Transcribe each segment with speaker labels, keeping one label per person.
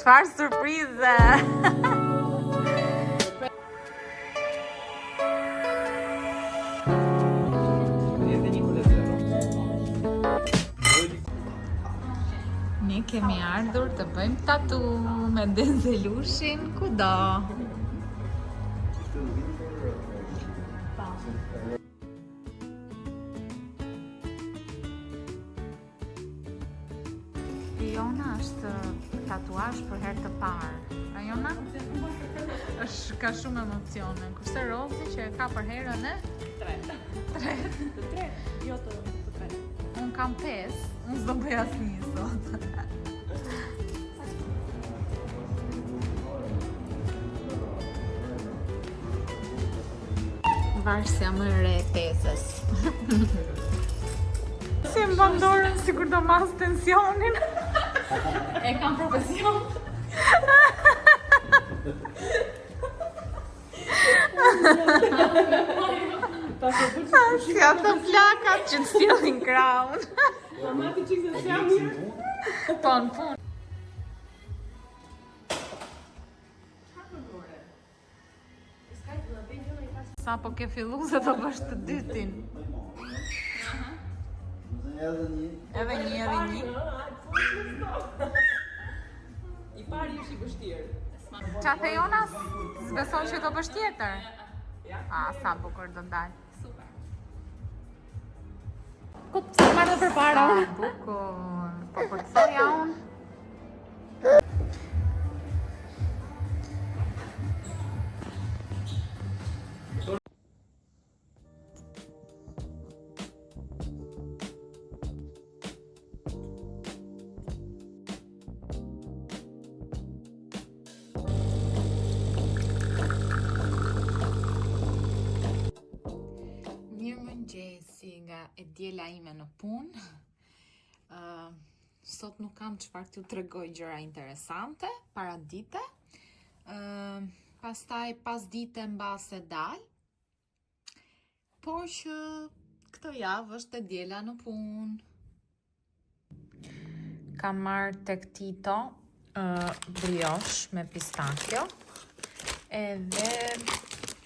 Speaker 1: Çfarë surprize! Ne kemi ardhur të bëjmë tatu me Denzelushin kudo. Jona është tatuazh për herë të parë. A Jona? Është ka shumë emocione. Kurse Rozi që e ka për herën e
Speaker 2: Tretë. Jo të tretë.
Speaker 1: Unë kam 5, unë s'do bëj asnjë sot. Varsja më re e pesës. Si e mban dorën sikur do mas tensionin.
Speaker 2: E kam profesion.
Speaker 1: Si ato flakat që të sjellin kraun.
Speaker 2: Mama ti çik se jam mirë.
Speaker 1: Pun. Sa po ke fillu se do bësh të dytin. Edhe një.
Speaker 2: I pari është i vështirë.
Speaker 1: Qa the Jonas? S'beson që do bësh tjetër? Sa bukur do dalë.
Speaker 2: Super. Ku të marrë për para?
Speaker 1: Bukur. Po përcoja unë. Mirëmëngjesi nga e djela ime në punë. Sot nuk kam çfarë t'ju tregoj gjëra interesante para dite. Pastaj pas dite mbase dal. Por që këtë javë është e djela në punë. Kam marrë tek Tito brioche me pistachio edhe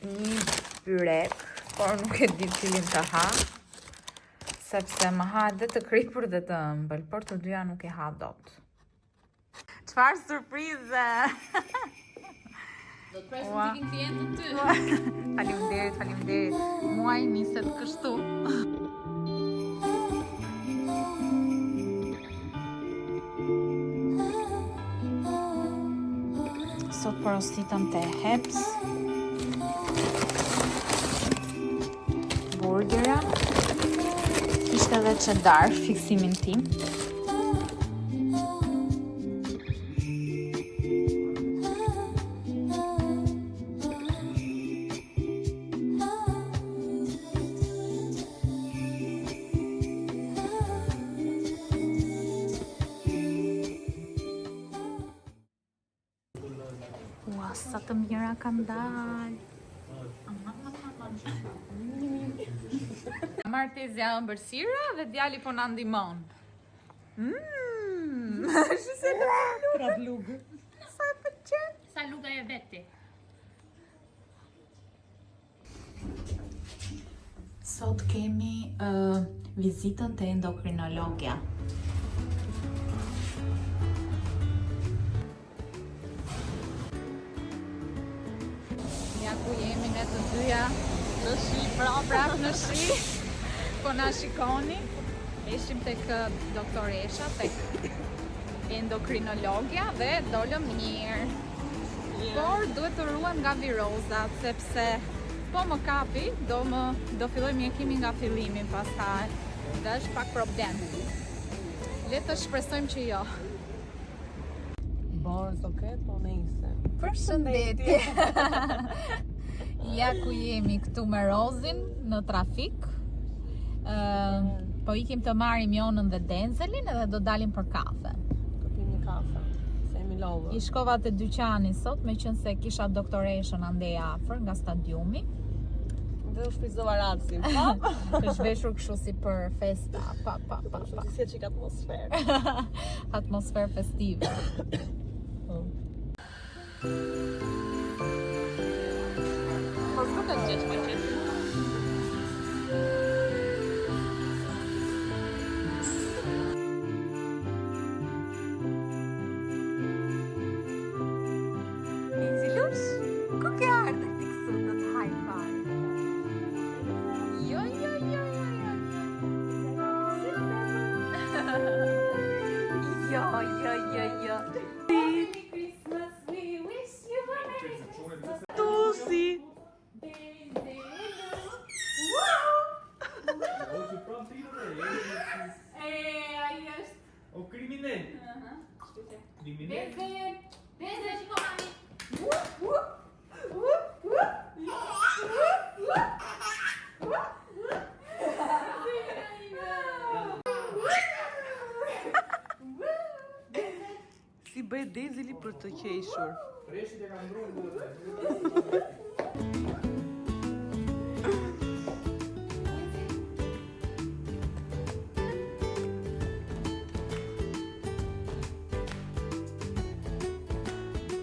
Speaker 1: një byrek, por nuk e di cilin të ha, sepse më ha dhe të kripur dhe të ëmbël, por të dyja nuk e ha dot. Çfarë surprize!
Speaker 2: Do të presim të ikin klientët ty.
Speaker 1: Faleminderit. Muaj niset kështu. Sot porositëm te Heps. Burgera. Ishte edhe cheddar, fiksimin tim. Ua, sa të mira kanë dalë. Martezja ëmbëlsira dhe djali po na ndihmon. Se
Speaker 2: Trablug.
Speaker 1: sa e pëlqen.
Speaker 2: Sa luga e veti.
Speaker 1: Sot kemi vizitën te endokrinologja. Ja ku jemi ne të dyja në shi, prap në shi, po na shikoni. Ishim tek doktoresha, tek endokrinologja dhe dolëm mirë. Por duhet të ruhem nga virozat, sepse po më kapi, do filloj mjekimin nga fillimi pastaj. Dhe është pak problem. Le të shpresojmë që jo.
Speaker 2: Borë, oke, po nejse.
Speaker 1: Përshëndetje. Ja ku jemi këtu me Rozin në trafik. Po ikim të marrim Jonën dhe Denzelin edhe do dalim për kafe.
Speaker 2: Do pim një kafe. Se jemi lovë.
Speaker 1: I shkova te dyqani sot, meqense kisha doktoreshën andej afër nga stadiumi.
Speaker 2: Dhe u shfryzova racin.
Speaker 1: Të zhveshur kështu si për festa.
Speaker 2: Shumë si që ka atmosferë.
Speaker 1: Atmosferë festive. Po s'duket gjë që pëlqen. Zilush, ku ke ardhur ti këtu në të hajë fare? Jo. Jo.
Speaker 2: Tusi!
Speaker 1: Ai është.
Speaker 3: O criminal. Criminal.
Speaker 1: Deze și comami.
Speaker 2: Si bëj Denzeli për të qeshur?
Speaker 3: Preshit e kam ndruar.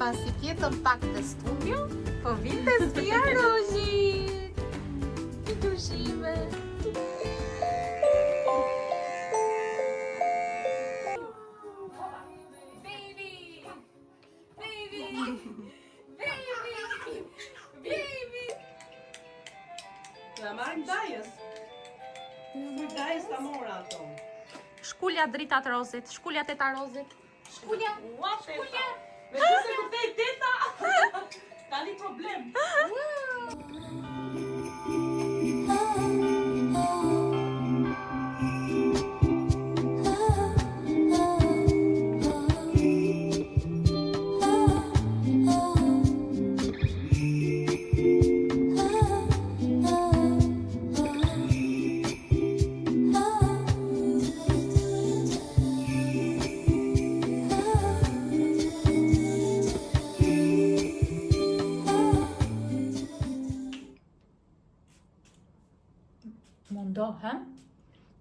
Speaker 1: Pasi pjetën pak të studio, po vinte Sfia Rozhi. Ti dushime.
Speaker 2: Na marrim dajës. Dajës ta mora ato.
Speaker 1: Shkulja dritat rozit, shkulja teta rozit. Shkulja.
Speaker 2: Me që se këtej teta, ka një problem.
Speaker 1: Mundohem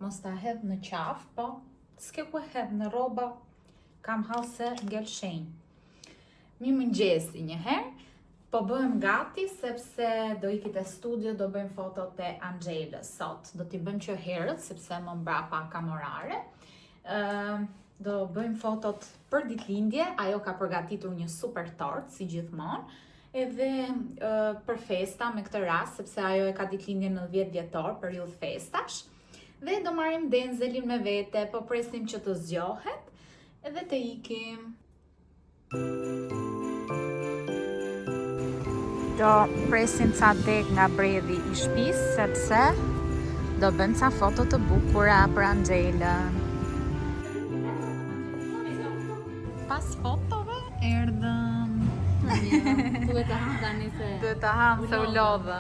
Speaker 1: mos ta hedh në qaf, po s'ke ku hedh në rroba, kam hallse ngel shenjë. Mi mëngjesi një herë, po bëhem gati sepse do iki te studio, do bëjmë fotot e Angjelës sot. Do t'i bëjmë që herët sepse më mbrapa kam orare. Do bëjmë fotot për ditëlindje, ajo ka përgatitur një super tort si gjithmonë. Edhe për festa me këtë rast, sepse ajo e ka ditëlindjen në 10 dhjetor, periudhë festash. Dhe do marrim Denzelin me vete, po presim që të zgjohet, edhe të ikim. Do presim ca deg nga bredhi i shtëpisë, sepse do bëjmë ca foto të bukura për Angjelën. Pas fotove erdhëm.
Speaker 2: Duhet të ham tani se...
Speaker 1: Duhet të ham se u lodhë.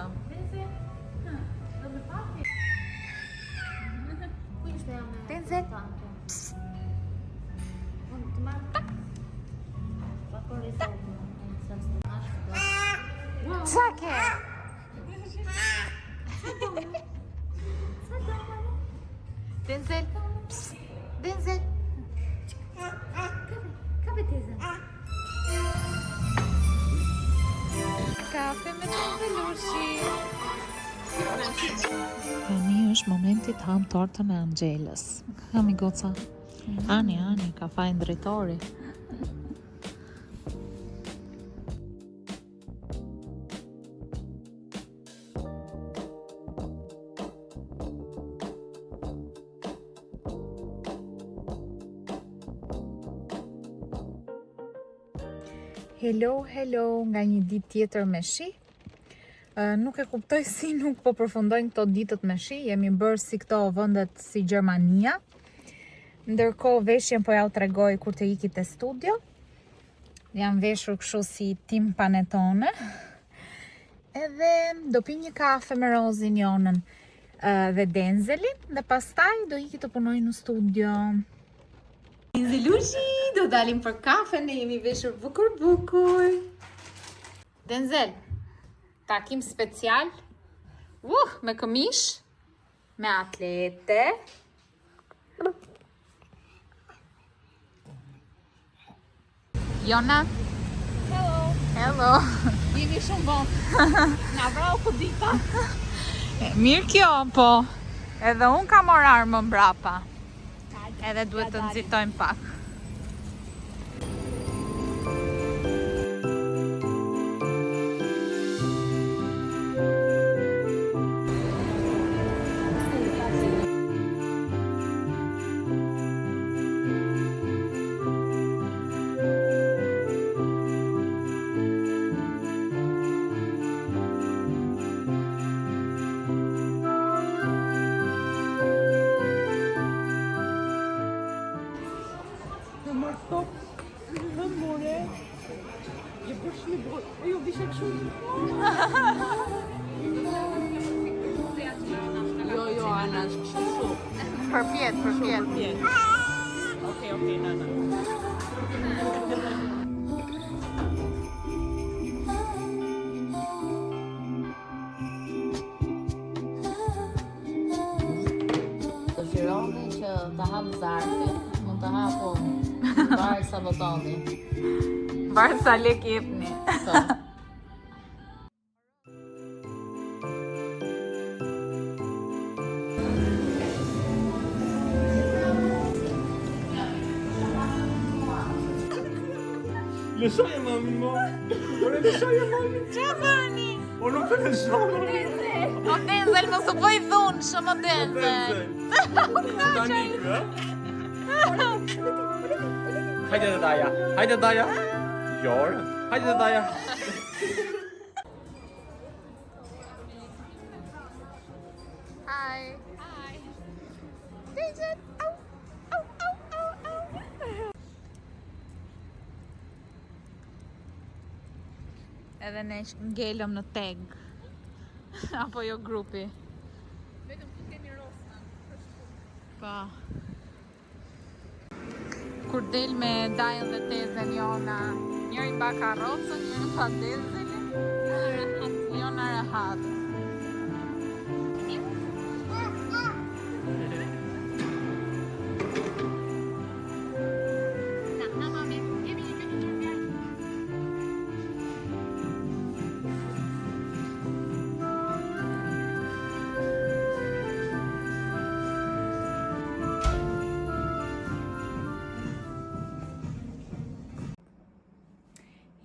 Speaker 1: Denzel. Qa ke? Denzel. Denzel. Kafe me Denzelushi. Tani është momenti të ham tortën e Angjelës. Hami goca. Ani, ka fajin drejtori. Hello, nga një ditë tjetër me shi. Nuk e kuptoj si nuk po përfundojnë këto ditët me shi. Jemi bërë si këto vendet si Gjermania. Ndërkohë veshjen po ja u tregoj kur të iki te studio. Jam veshur kështu si tim panettone. Edhe do pi një kafe me Rozin, Jonën dhe Denzelin. Dhe pastaj do iki të punoj në studio. Denzelushi, do dalim për kafe, ne jemi veshur bukur. Denzel, takim special. Me këmish, me atlete. Jona. Hello.
Speaker 2: Jemi shumë bon. Na vrau ku dita.
Speaker 1: Mirë kjo, po. Edhe unë kam orar më mbrapa. Edhe duhet të nxitojmë pak.
Speaker 2: Jo, Ana, shumë.
Speaker 1: Përpjet.
Speaker 2: Okej, Nana. Dëshironi që të hap zarfi, mund të hapo varë sa votoni.
Speaker 1: Varë sa lek jepni.
Speaker 3: Lëshoje mami mo. Ore lëshoje mami.
Speaker 1: Qa bëni?
Speaker 3: O nuk të lëshoje.
Speaker 1: O Denzel, mos u bëj dhunë, shumë o Denzel.
Speaker 3: Tani kë? Hajde të daja. Jorë. Hajde të daja.
Speaker 1: Hi. Denzel. Edhe ne ngelëm në tag. Apo jo grupi.
Speaker 2: Vetëm ku kemi rosna.
Speaker 1: Pa. Kur del me Dajën dhe Tezen jona, njëri mba karrocën, njëri mba Tezelin, jona rahat.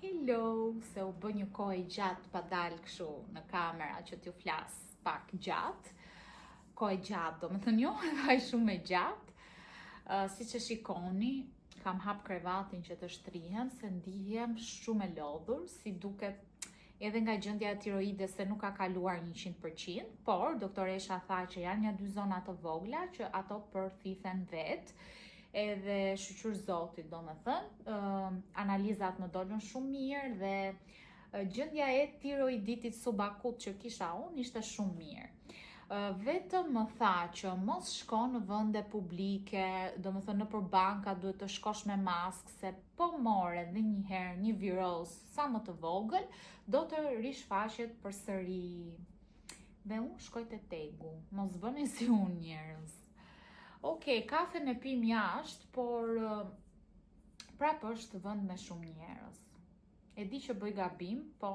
Speaker 1: Hello, se u bë një kohë gjatë pa dalë kështu në kamera që t'ju flas pak gjatë. Kohë gjatë, do më thënë jo, edhe shumë e gjatë. Si që shikoni, kam hap krevatin që të shtrihen, se ndihem shumë e lodhur, si duket edhe nga gjendja e tiroides se nuk ka kaluar 100%, por doktoresha tha që janë një 2 zona të vogla që ato përthithen vetë. Edhe shqyr zotit, do me thënë, analizat më dolën shumë mirë dhe gjendja e tiroiditit subakut që kisha unë ishte shumë mirë. Vetëm më tha që mos shko në vende publike, do me thënë në për banka duhet të shkosh me maskë, se po more dhe njëherë një viroz sa më të vogël, do të rishfaqet përsëri. Dhe unë shkoj te tegu, mos bëni si unë njerëz. Okej, kafen e pim jashtë, por prapë është vend me shumë njerëz. E di që bëj gabim, po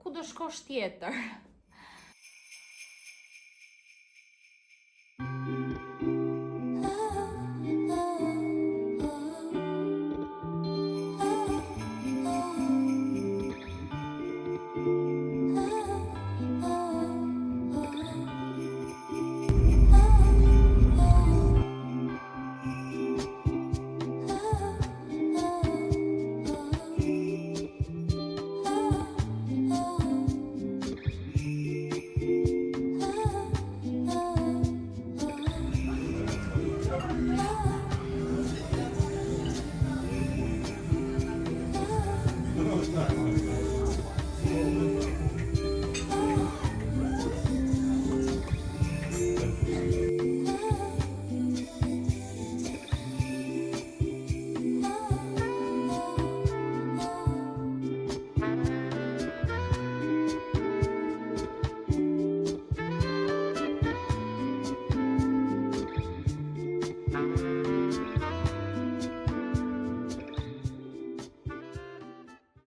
Speaker 1: ku do shkosh tjetër?